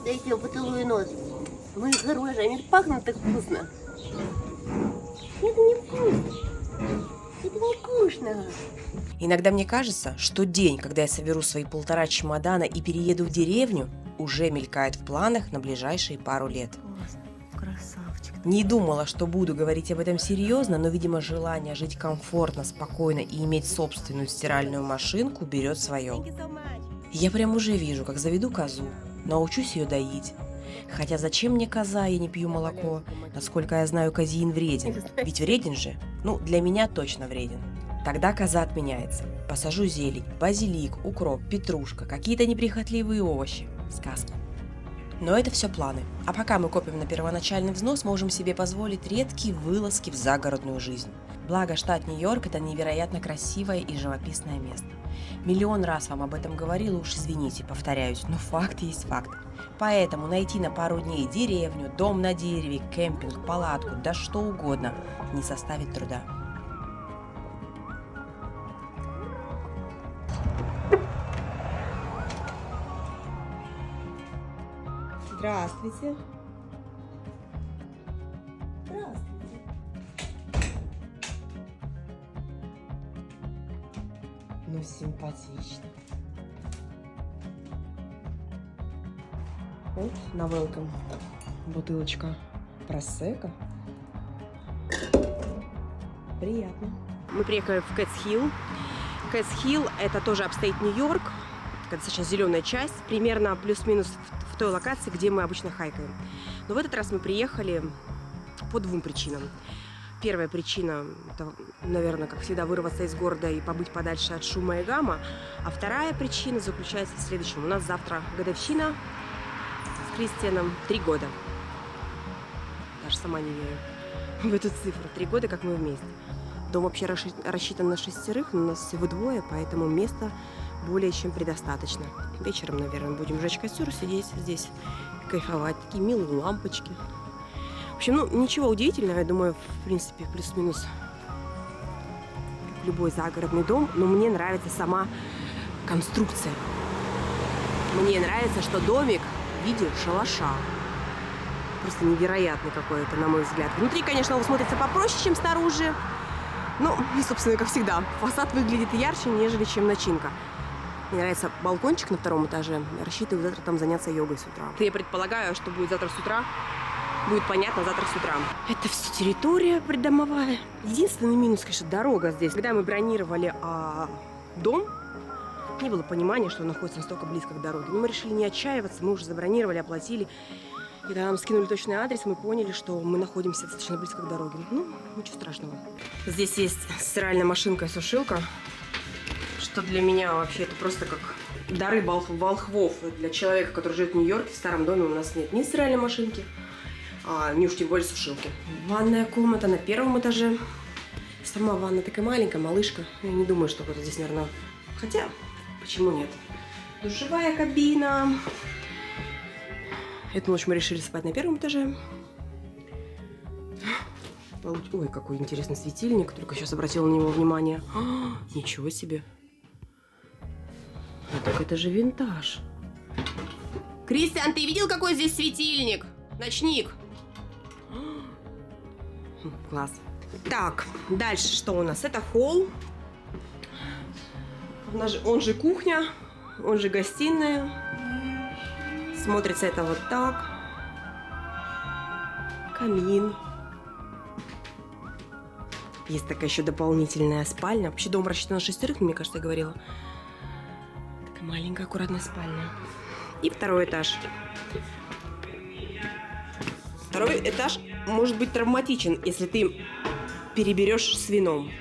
Дайте я поцелую нос. Мои хорошие, они пахнут так вкусно. Это не вкусно. Это не вкусно. Иногда мне кажется, что день, когда я соберу свои 1,5 чемодана и перееду в деревню, уже мелькает в планах на ближайшие пару лет. Красавчик. Не думала, что буду говорить об этом серьезно, но, видимо, желание жить комфортно, спокойно и иметь собственную стиральную машинку берет свое. Я прям уже вижу, как заведу козу, научусь ее доить. Хотя зачем мне коза, я не пью молоко? Насколько я знаю, козеин вреден. Ведь вреден же? Ну, для меня точно вреден. Тогда коза отменяется. Посажу зелень, базилик, укроп, петрушка, какие-то неприхотливые овощи. Сказка. Но это все планы. А пока мы копим на первоначальный взнос, можем себе позволить редкие вылазки в загородную жизнь. Благо, штат Нью-Йорк – это невероятно красивое и живописное место. Миллион раз вам об этом говорила, уж извините, повторяюсь, но факт есть факт. Поэтому найти на пару дней деревню, дом на дереве, кемпинг, палатку, да что угодно не составит труда. Здравствуйте. Здравствуйте. Ну, симпатично. Вот, на welcome. Бутылочка просека. Приятно. Мы приехали в Кэтс-Хилл. Кэтс-Хилл – это тоже апстейт Нью-Йорк. Это достаточно зеленая часть, примерно плюс-минус в той локации, где мы обычно хайкаем. Но в этот раз мы приехали по двум причинам. Первая причина – это, наверное, как всегда, вырваться из города и побыть подальше от шума и гамма. А вторая причина заключается в следующем. У нас завтра годовщина с Кристианом 3 года. Даже сама не верю в эту цифру. 3 года, как мы вместе. Дом вообще рассчитан на 6, но нас всего 2, поэтому места более чем предостаточно. Вечером, наверное, будем жечь костер, сидеть здесь, кайфовать. Такие милые лампочки. В общем, ну, ничего удивительного, я думаю, в принципе, плюс-минус как любой загородный дом, но мне нравится сама конструкция. Мне нравится, что домик в виде шалаша. Просто невероятный какой-то, на мой взгляд. Внутри, конечно, он смотрится попроще, чем снаружи. Ну, и, собственно, как всегда, фасад выглядит ярче, нежели чем начинка. Мне нравится балкончик на 2 этаже. Я рассчитываю завтра там заняться йогой с утра. Я предполагаю, что будет завтра с утра. Будет понятно завтра с утра. Это все территория придомовая. Единственный минус, конечно, дорога здесь. Когда мы бронировали дом, не было понимания, что он находится настолько близко к дороге. Но мы решили не отчаиваться. Мы уже забронировали, оплатили. И когда нам скинули точный адрес, мы поняли, что мы находимся достаточно близко к дороге. Ну, ничего страшного. Здесь есть стиральная машинка и сушилка, что для меня вообще это просто как дары волхвов. Для человека, который живет в Нью-Йорке, в старом доме, у нас нет ни стиральной машинки, ни уж тем более сушилки. Ванная комната на 1 этаже. Сама ванна такая маленькая, малышка. Я не думаю, что кто-то здесь, наверное... Хотя, почему нет? Душевая кабина. Эту ночь мы решили спать на 1 этаже. Ой, какой интересный светильник. Только сейчас обратила на него внимание. Ничего себе. Так это же винтаж. Кристиан, ты видел, какой здесь светильник? Ночник. Класс. Так, дальше что у нас? Это холл. Он же кухня, он же гостиная. Смотрится это вот так. Камин. Есть такая еще дополнительная спальня. Вообще дом рассчитан на 6, мне кажется, я говорила. Такая маленькая, аккуратная спальня. И 2 этаж. 2 этаж может быть травматичен, если ты переберешь с вином.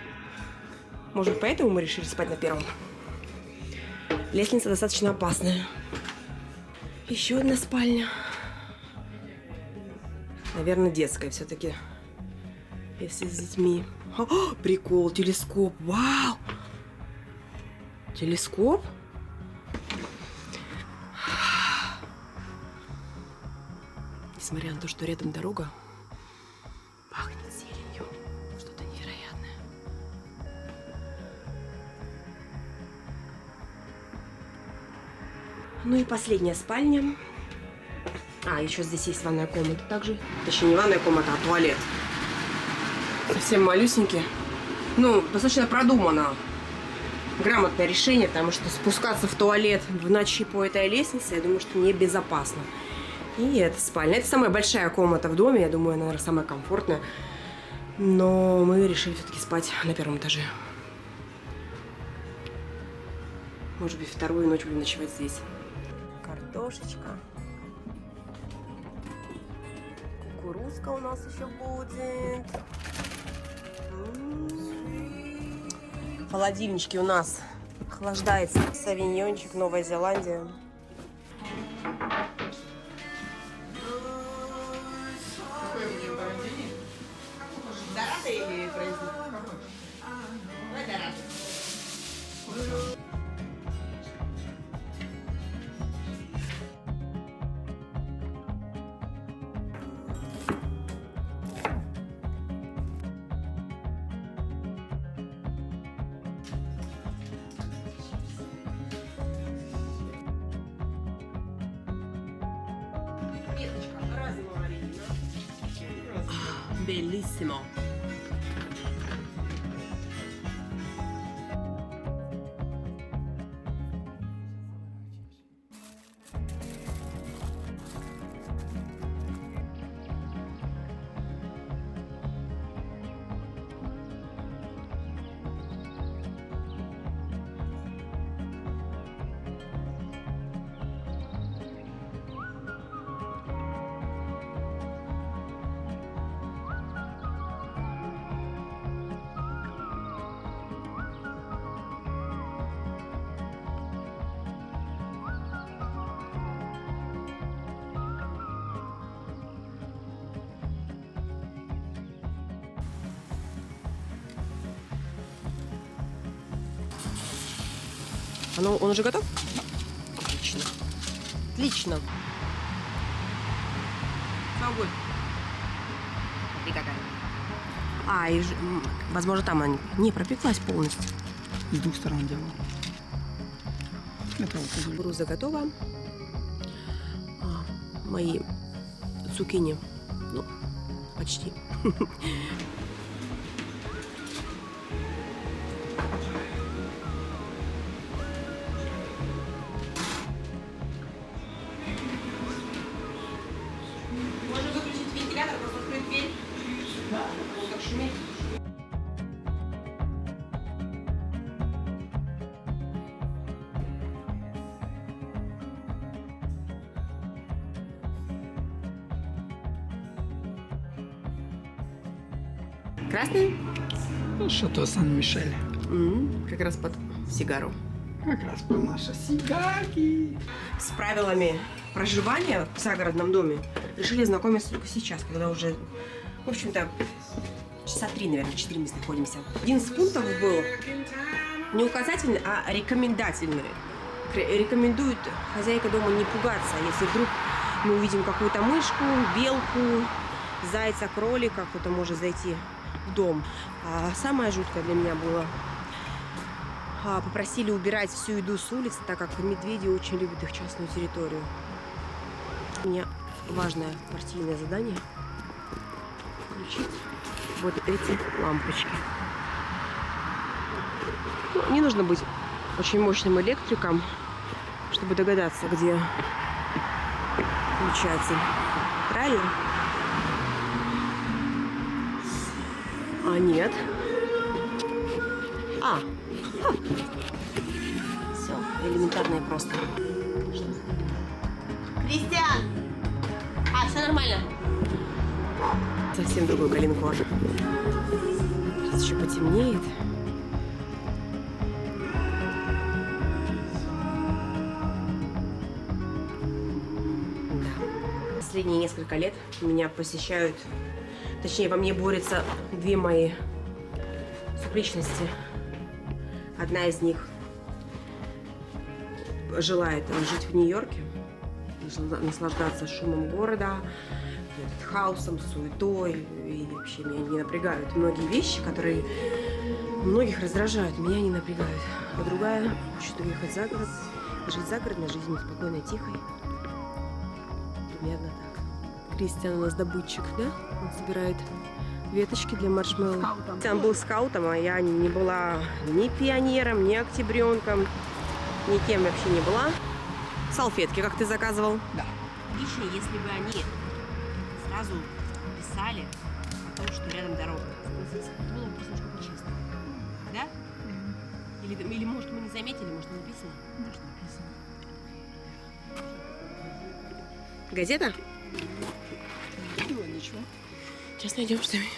Может, поэтому мы решили спать на 1. Лестница достаточно опасная. Еще одна спальня. Наверное, детская все-таки. Если с детьми. О, прикол, телескоп. Вау! Телескоп? Несмотря на то, что рядом дорога, пахнет зеленью. Что-то невероятное. Ну и последняя спальня. А, еще здесь есть ванная комната также. Точнее, не ванная комната, а туалет. Совсем малюсенький. Ну, достаточно продумано. Грамотное решение, потому что спускаться в туалет в ночи по этой лестнице, я думаю, что небезопасно. И это спальня. Это самая большая комната в доме, я думаю, наверное, самая комфортная. Но мы решили все-таки спать на первом этаже. Может быть, вторую ночь будем ночевать здесь. Картошечка. Кукурузка у нас еще будет. В холодильничке у нас охлаждается савиньончик, Новая Зеландия. Какое мне порождение? Дорадо или производство? Давай дорадо. Bellissimo. Он уже готов? Отлично. Отлично. Огонь. Смотри какая. А, возможно, там она не пропеклась полностью. С двух сторон делал. Это вот Кукуруза готова. Мои цукини, ну, почти. Можно выключить вентилятор, просто открыть дверь. Да. Он так шумит. Красный? Шато Сан-Мишель. Как раз под сигару. Как раз про наши сигарки. С правилами проживания в загородном доме решили знакомиться только сейчас, когда уже, в общем-то, часа 3, наверное, 4 мы находимся. Один из пунктов был не указательный, а рекомендательный. Рекомендует хозяйка дома не пугаться, если вдруг мы увидим какую-то мышку, белку, зайца, кролика, кто-то может зайти в дом. А самое жуткое для меня было: попросили убирать всю еду с улицы, так как медведи очень любят их частную территорию. У меня важное партийное задание — включить вот эти лампочки. Ну, не нужно быть очень мощным электриком, чтобы догадаться, где включается. Правильно? А нет. Все, элементарно и просто. Кристиан! Все нормально. Совсем другой калинкор. Сейчас еще потемнеет. Да. Последние несколько лет меня посещают, точнее, во мне борются две мои субличности. Одна из них желает жить в Нью-Йорке, наслаждаться шумом города, хаосом, суетой, и вообще меня не напрягают многие вещи, которые многих раздражают, меня не напрягают. А другая хочет уехать за город, жить загородной жизнью, спокойной, тихой. примерно так. Кристиан у нас добытчик, да? Он собирает веточки для маршмеллоу. Скаутом. Он был скаутом, а я не была ни пионером, ни октябренком, никем вообще не была. Салфетки, как ты заказывал? Да. Отлично, если бы они сразу писали о том, что рядом дорога. Согласись, это было бы просто немножко почисто. Да? Или может мы не заметили, может не написано? Может, написано. Газета? Было ничего. Сейчас найдем что-нибудь.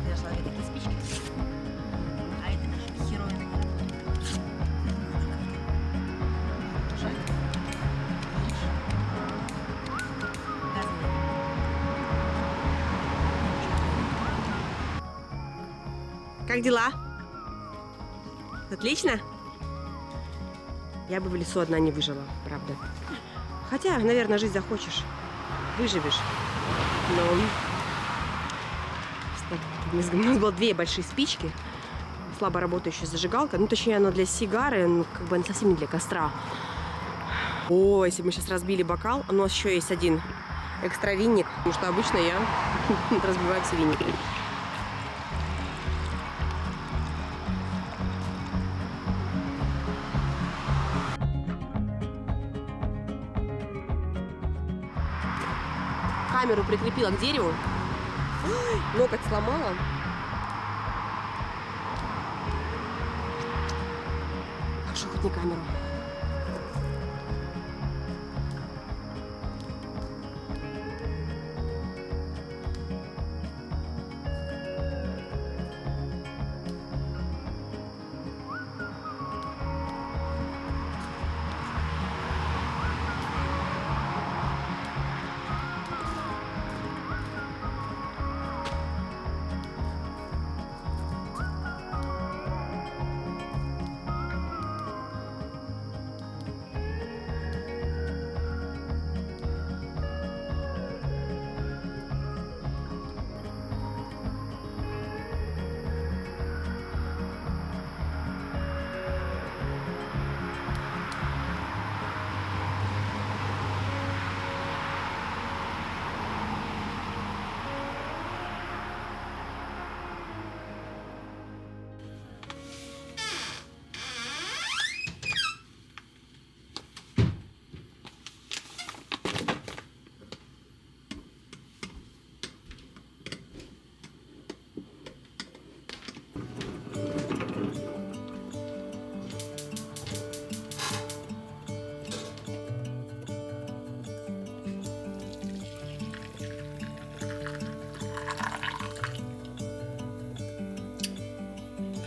Я нашла две такие спички. А это наша херовина. Как дела? Отлично? Я бы в лесу одна не выжила, правда. Хотя, наверное, жить захочешь, выживешь. Но у нас было две большие спички, слабо работающая зажигалка. Ну, точнее, она для сигары, ну, как бы она совсем не для костра. О, если мы сейчас разбили бокал, у нас еще есть один экстра винник, потому что обычно я разбиваю все винники. Камеру прикрепила к дереву. Ой, ноготь сломала. Хорошо, хоть не камеру.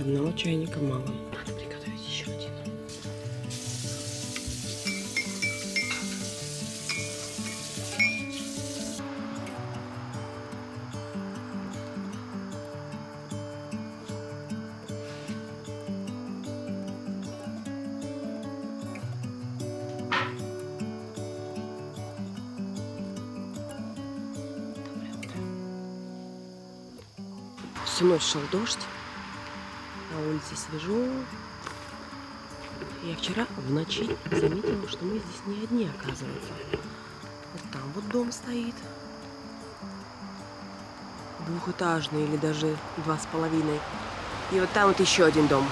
Одного чайника мало. Надо приготовить еще один. Всю ночь шел дождь. На улице свежо. Я вчера в ночи заметила, что мы здесь не одни, оказывается. Вот там вот дом стоит. Двухэтажный или даже 2,5. И вот там вот еще один дом.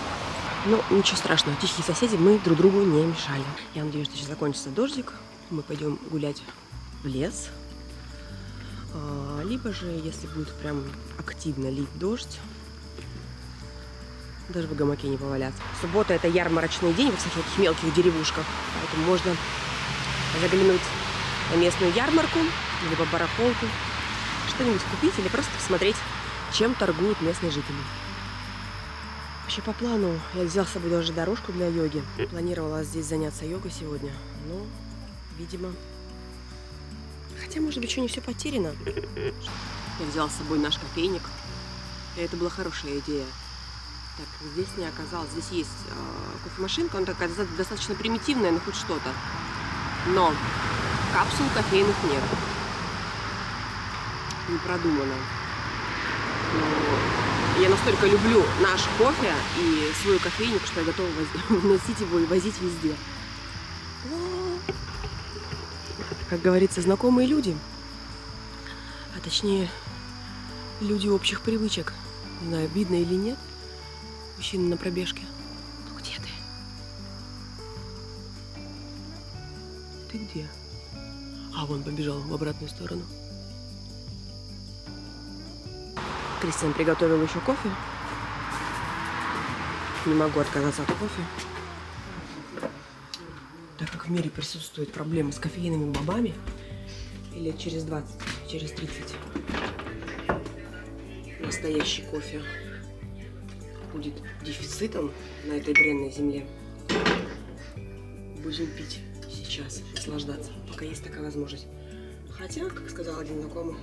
Ну, ничего страшного. Тихие соседи, мы друг другу не мешали. Я надеюсь, что сейчас закончится дождик. Мы пойдем гулять в лес. Либо же, если будет прям активно лить дождь, даже в гамаке не поваляться. Суббота — это ярмарочный день во всех этих мелких деревушках. Поэтому можно заглянуть на местную ярмарку, либо барахолку, что-нибудь купить или просто посмотреть, чем торгуют местные жители. Вообще по плану я взяла с собой даже дорожку для йоги. Планировала здесь заняться йогой сегодня, но, видимо... Хотя, может быть, еще не все потеряно. Я взяла с собой наш кофейник. И это была хорошая идея. Так, здесь не оказалось. Здесь есть кофемашинка, она такая достаточно примитивная, но хоть что-то. Но капсул кофейных нет. Не продумано. Но я настолько люблю наш кофе и свой кофейник, что я готова носить его и возить везде. Как говорится, знакомые люди. А точнее, люди общих привычек. Не знаю, видно или нет. Мужчина на пробежке. Ну где ты? Ты где? А, вон побежал в обратную сторону. Кристиан приготовил еще кофе. Не могу отказаться от кофе. Так как в мире присутствуют проблемы с кофейными бобами, и лет через 20, через 30 настоящий кофе будет дефицитом на этой бренной земле, будем пить сейчас, наслаждаться, пока есть такая возможность. Хотя, как сказал один знакомый,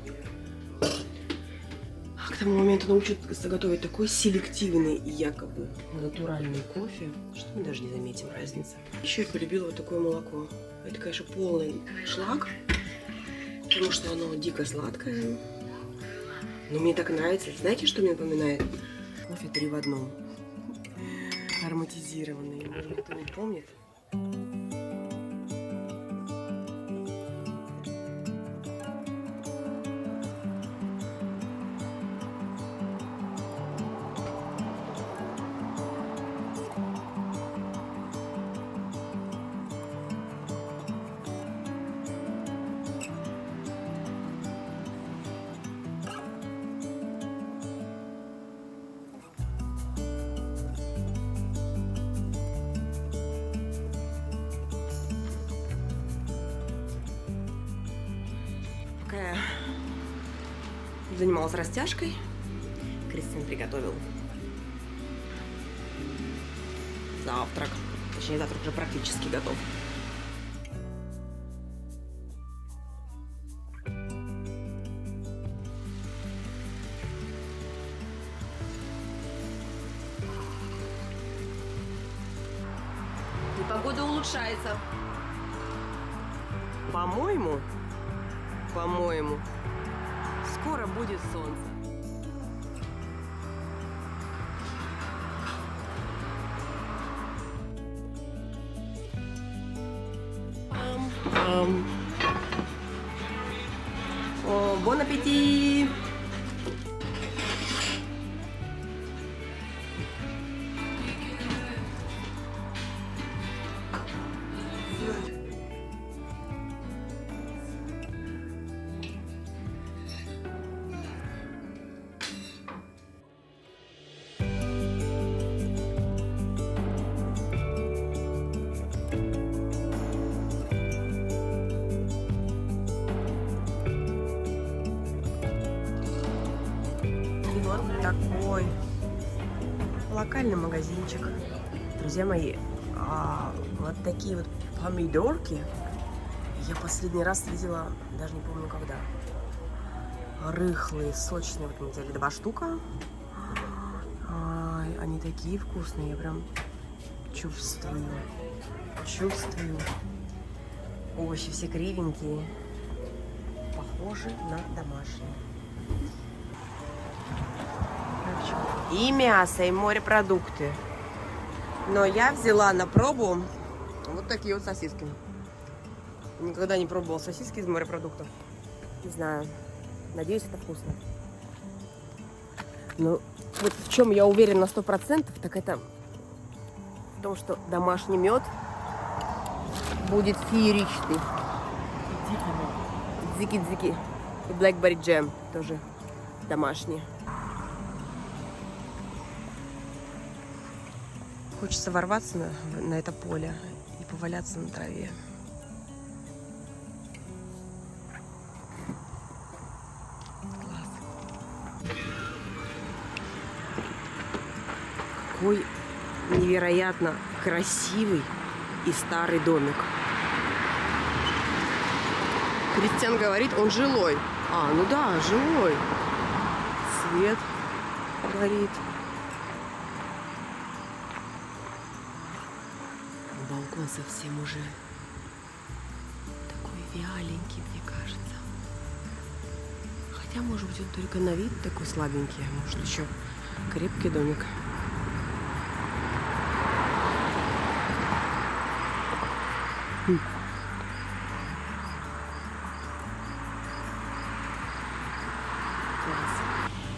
к тому моменту научатся готовить такой селективный и якобы натуральный кофе, что мы даже не заметим разницы. Еще я полюбила вот такое молоко. Это, конечно, полный шлак, потому что оно дико сладкое. Но мне так нравится. Знаете, что мне напоминает? Кофе 3 в одном. Ароматизированный. Может, кто не помнит? Пока я занималась растяжкой, Кристиан приготовил завтрак. Точнее, завтрак уже практически готов. И погода улучшается. По-моему, скоро будет солнце. О, бон аппетит! Вот такой локальный магазинчик. Друзья мои, вот такие вот помидорки я последний раз видела, даже не помню когда. Рыхлые, сочные. Вот мы взяли 2 штука. Ай, они такие вкусные, я прям чувствую. Овощи все кривенькие, похожи на домашние. И мясо, и морепродукты. Но я взяла на пробу вот такие вот сосиски. Никогда не пробовала сосиски из морепродуктов. Не знаю. Надеюсь, это вкусно. Но вот в чем я уверена на 100%, так это в том, что домашний мед будет фееричный. Дзики-дзики. И blackberry джем тоже домашний. Хочется ворваться на это поле и поваляться на траве. Класс. Какой невероятно красивый и старый домик. Кристиан говорит, он жилой. А, ну да, жилой. Свет. горит. Балкон совсем уже такой вяленький, мне кажется. Хотя, может быть, он только на вид такой слабенький, а может, еще крепкий домик.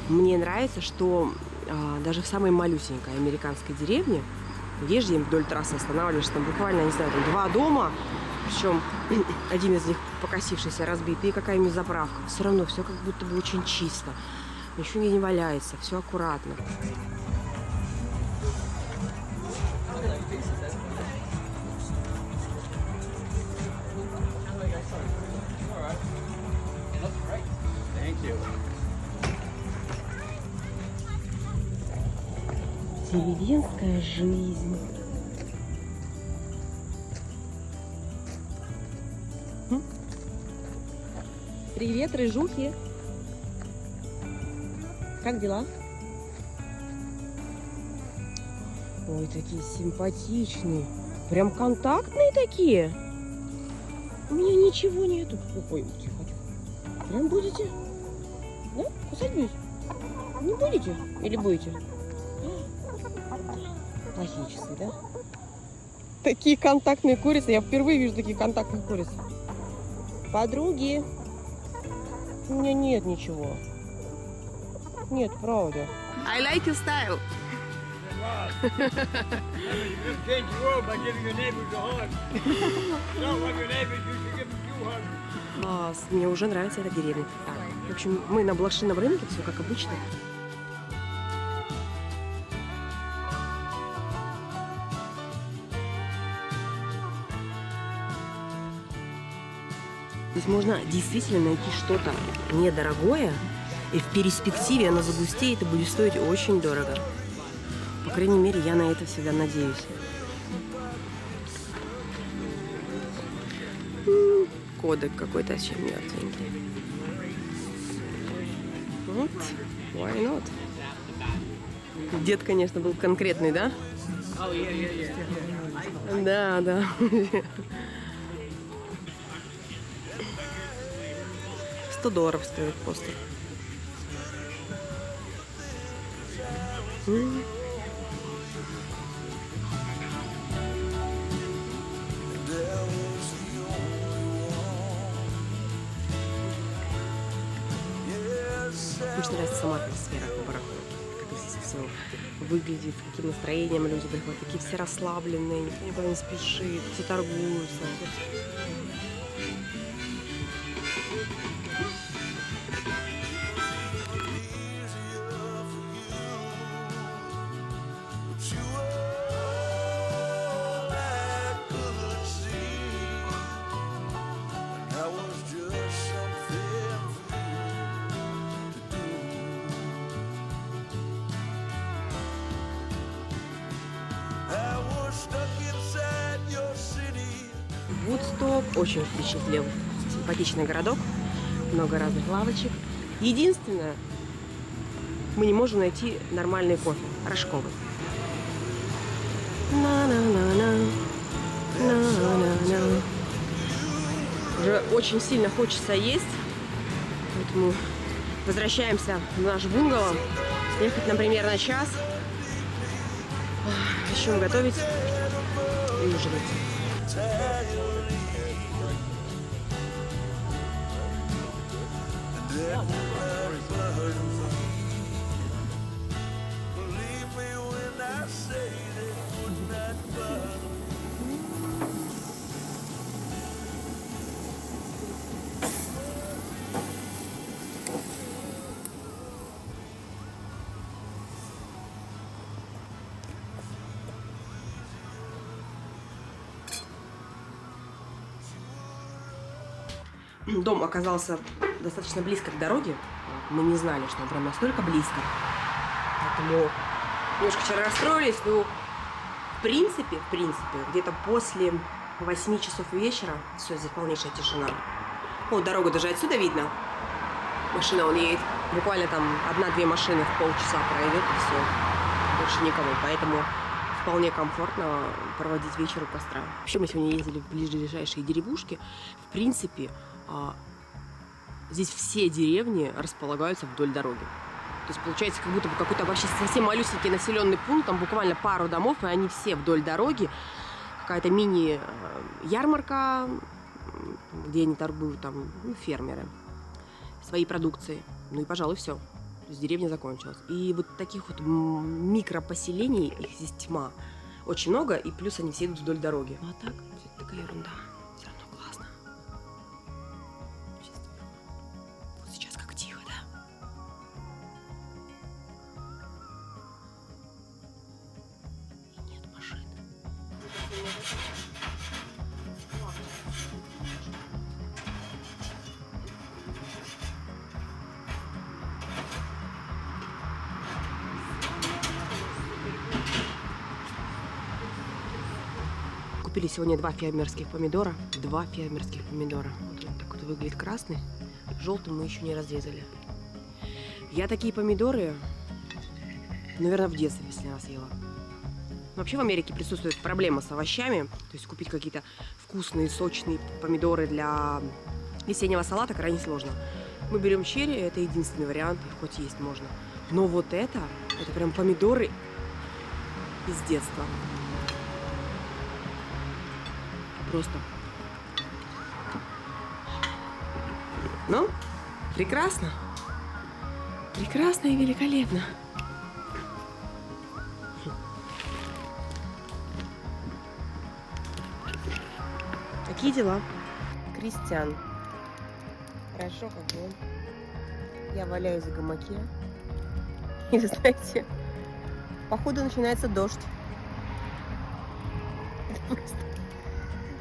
Мне нравится, что даже в самой малюсенькой американской деревне, едешь где вдоль трассы, останавливаешься, там буквально, не знаю, там 2 дома, причем один из них покосившийся, разбитый, и какая-нибудь заправка. Все равно все как будто бы очень чисто. Ничего не валяется, все аккуратно. Деревенская жизнь. Привет, рыжухи. Как дела? Ой, такие симпатичные. Прям контактные такие. У меня ничего нету. Ой, тихо. Прям будете? Да? Кусать будете? Не будете? Или будете? Плохие часы, да? Такие контактные курицы. Я впервые вижу такие контактные курицы. Подруги. У меня нет ничего. Нет, правда. I like your style. Класс. Мне уже нравится эта деревня. Так, в общем, мы на блошином рынке, все как обычно. Здесь можно действительно найти что-то недорогое, и в перспективе оно загустеет и будет стоить очень дорого. По крайней мере, я на это всегда надеюсь. Кодек какой-то очень мертвенький. Вот, why not? Дед, конечно, был конкретный, да? Да, да. $100 стоит постер. Мне нравится сама атмосфера барахолки. Как здесь все выглядит, с каким настроением люди приходят. Такие все расслабленные, никто никуда не спешит, все торгуются. Вудсток очень впечатлил. Симпатичный городок, много разных лавочек. Единственное, мы не можем найти нормальный кофе, рожковый. Уже очень сильно хочется есть, поэтому возвращаемся в наш бунгало. Ехать, например, на час. Начнем готовить и ужинать. Дом оказался достаточно близко к дороге. Мы не знали, что он прям настолько близко. Поэтому немножко вчера расстроились. Но в принципе, где-то после 8 часов вечера все, здесь полнейшая тишина. О, дорогу даже отсюда видно. Машина он едет. Буквально там 1-2 машины в полчаса пройдет, и все. Больше никого. Поэтому вполне комфортно проводить вечер у костра. Вообще мы сегодня ездили в ближайшие деревушки. В принципе, здесь все деревни располагаются вдоль дороги. То есть получается, как будто бы какой-то вообще совсем малюсенький населенный пункт, там буквально пару домов, и они все вдоль дороги. Какая-то мини-ярмарка, где они торгуют, там, фермеры, своей продукцией. Ну и, пожалуй, все. То есть деревня закончилась. И вот таких вот микропоселений, их здесь тьма. Очень много, и плюс они все идут вдоль дороги. Ну а так, это такая ерунда. Все равно классно. Вот сейчас как тихо, да? И нет машин. Купили сегодня 2 фермерских помидора. 2 фермерских помидора. Вот он так вот выглядит красный. Желтый мы еще не разрезали. Я такие помидоры, наверное, в детстве последний раз ела. Вообще в Америке присутствует проблема с овощами. То есть купить какие-то вкусные, сочные помидоры для весеннего салата крайне сложно. Мы берем черри, это единственный вариант, их хоть есть можно. Но вот это прям помидоры из детства. Просто. Ну, прекрасно. Прекрасно и великолепно. Какие дела? Кристиан. Хорошо, как бы. Я валяюсь в гамаке. И вы знаете, походу начинается дождь. Это просто...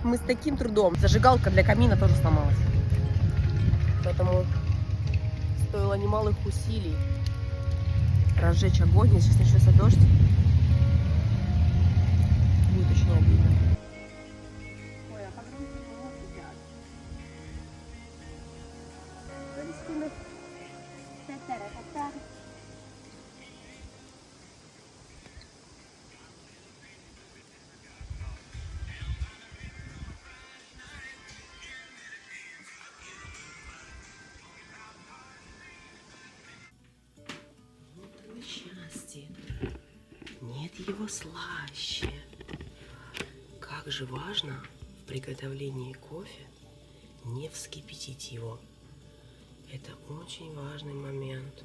Мы с таким трудом. Зажигалка для камина тоже сломалась. Поэтому стоило немалых усилий разжечь огонь. Если сейчас начнется дождь, будет очень обидно. Счастье. Нет его слаще. Как же важно в приготовлении кофе не вскипятить его. Это очень важный момент.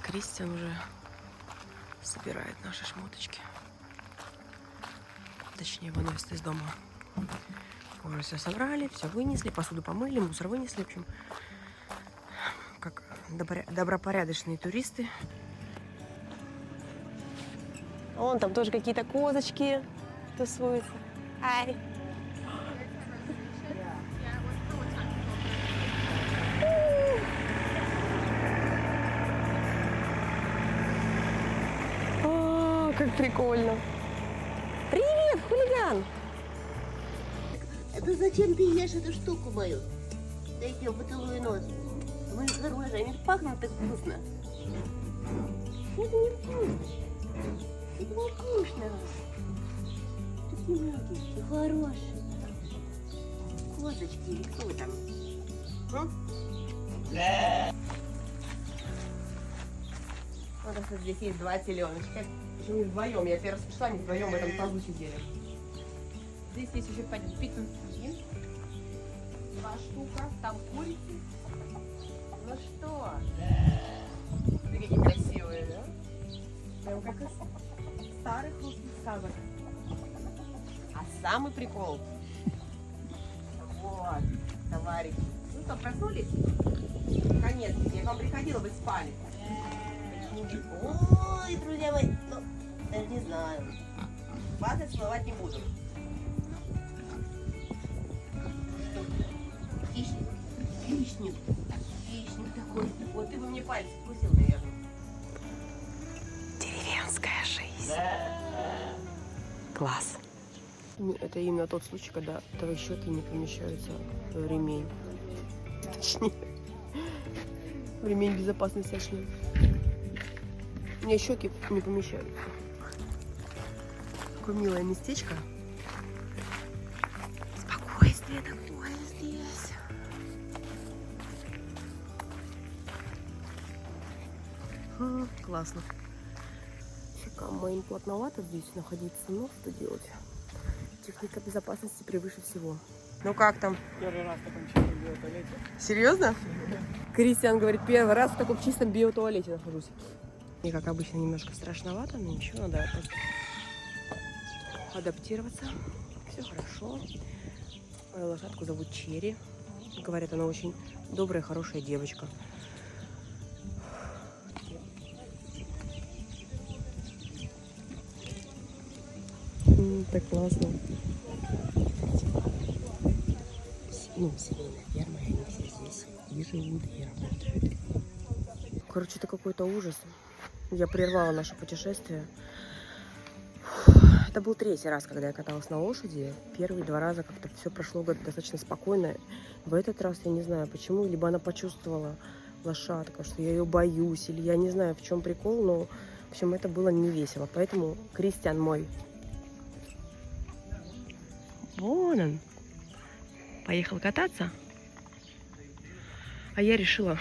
Кристиан уже собирает наши шмоточки. Точнее, выносит из дома. Мы уже все собрали, все вынесли, посуду помыли, мусор вынесли. В общем, как добропорядочные туристы. Вон там тоже какие-то козочки тусуются. Ай! Как прикольно. Привет, хулиган! Это зачем ты ешь эту штуку мою? Дайте я поцелую нос. Мои хорошие, они ж пахнут так вкусно. Это не вкусно. Это не вкусно. Такие мелкие, ты хорошие. Козочки или кто там? Вот у нас здесь есть 2 теленочка. Причем не вдвоем. Я первый раз пришла, они вдвоем в этом тазу сидели. Здесь есть еще питон один. 2 штука. Там курицы. Ну что? Смотри, какие красивые, да? Прям как из старых русских сказок. А самый прикол. Вот, товарищи. Ну что, проснулись? Наконец-таки. Я к вам приходила, вы спали. Ой, друзья мои, ну, даже не знаю. Вас я целовать не буду. Хищник. Хищник. Хищник такой. Вот ты бы мне палец откусил, наверное. Деревенская жизнь. Класс. Это именно тот случай, когда твои щеки не помещаются в ремень. Точнее, в ремень безопасности точнее. У меня щеки не помещаются. Какое милое местечко. Спокойствие такое здесь. Классно. Моим плотновато здесь находиться, но что делать? Техника безопасности превыше всего. Ну как там? Первый раз в таком чистом биотуалете. Серьезно? Кристиан говорит, первый раз в таком чистом биотуалете нахожусь. Мне, как обычно, немножко страшновато, но ничего, надо просто адаптироваться. Все хорошо. Мою лошадку зовут Черри. Говорят, она очень добрая, хорошая девочка. Так классно. Ну, семейная ферма, и они все здесь и живут, и работают. Короче, это какой-то ужас. Я прервала наше путешествие. Это был третий раз, когда я каталась на лошади. Первые 2 раза как-то все прошло достаточно спокойно. В этот раз я не знаю почему. Либо она почувствовала, лошадка, что я ее боюсь, или я не знаю, в чем прикол, но, в общем, это было не весело. Поэтому Кристиан мой. Вон он. Поехал кататься. А я решила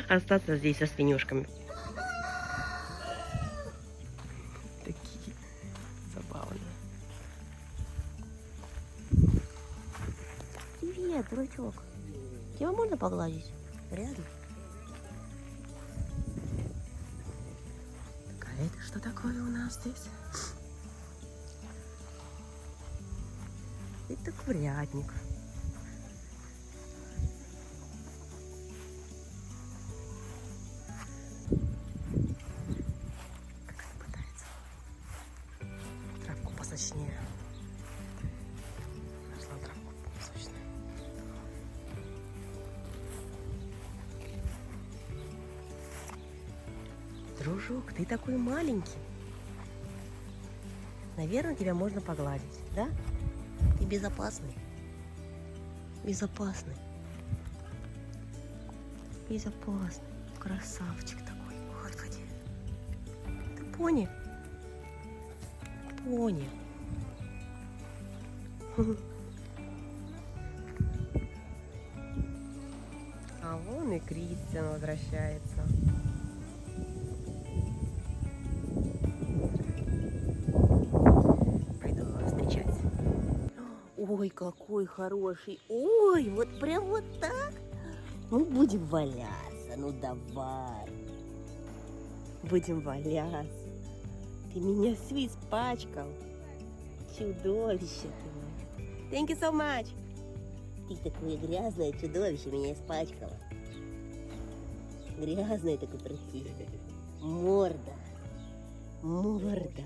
остаться здесь со свинюшками. Такие забавные. Привет, дурачок. Тебя можно погладить? Рядом? Так, а это что такое у нас здесь? Это курятник. Как она пытается травку посочнее. Нашла травку посочнее. Дружок, ты такой маленький. Наверное, тебя можно погладить, да? Ты безопасный. Безопасный. Безопасный. Красавчик такой. Отходи. Ты пони? Пони. А вон и Кристиан возвращается. Пойду его встречать. Ой, какой хороший. Ой, вот прям вот так. Ну, будем валяться. Ну, давай. Будем валяться. Ты меня всю испачкал. Чудовище ты мое. Thank you so much. Ты такое грязное чудовище меня испачкала. Грязное такое противное. Морда. Морда.